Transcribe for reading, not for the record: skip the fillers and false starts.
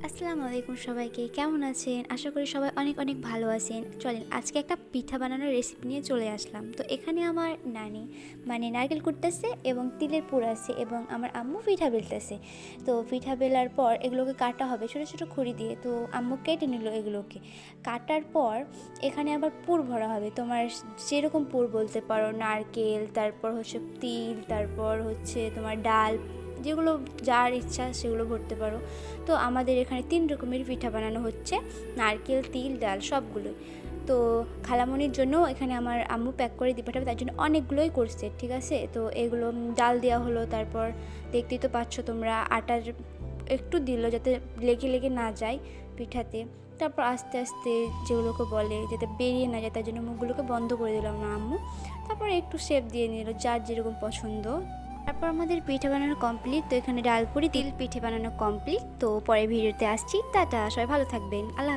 আসসালামু আলাইকুম সবাইকে, কেমন আছেন? আশা করি সবাই অনেক অনেক ভালো আছেন। চলেন আজকে একটা পিঠা বানানোর রেসিপি নিয়ে চলে আসলাম। তো এখানে আমার নানি নারকেল কুটতেছে এবং তিলের পুর আছে এবং আমার আম্মু পিঠা বেলতেছে। তো পিঠা বেলার পর এগুলোকে কাটা হবে ছোটো ছোটো খড়ি দিয়ে। তো আম্মু কেটে নিল এগুলোকে। কাটার পর এখানে আবার পুর ভরা হবে। তোমার যেরকম পুর বলতে পারো, নারকেল, তারপর হচ্ছে তিল, তারপর হচ্ছে তোমার ডাল, যেগুলো যার ইচ্ছা সেগুলো ভরতে পারো। তো আমাদের এখানে 3 রকমের পিঠা বানানো হচ্ছে, নারকেল, তিল, ডাল সবগুলোই। তো খালামণির জন্য এখানে আমার আম্মু প্যাক করে দিয়ে পাঠাবে, তার জন্য অনেকগুলোই করছে, ঠিক আছে। তো এগুলো ডাল দেওয়া হলো, তারপর দেখতেই তো পাচ্ছ তোমরা আটার একটু দিল যাতে লেগে লেগে না যায় পিঠাতে। তারপর আস্তে আস্তে যেগুলোকে বলে যাতে বেরিয়ে না যায় তার জন্য মুখগুলোকে বন্ধ করে দিলাম আমার আম্মু। তারপর একটু শেপ দিয়ে নিল যার যেরকম পছন্দ। তারপর আমাদের পিঠা বানানো কমপ্লিট। তো এখানে ডালপুরি তিল পিঠে বানানো কমপ্লিট। তো পরের ভিডিওতে আসছি। টাটা, সবাই ভালো থাকবেন। আল্লাহ হাফেজ।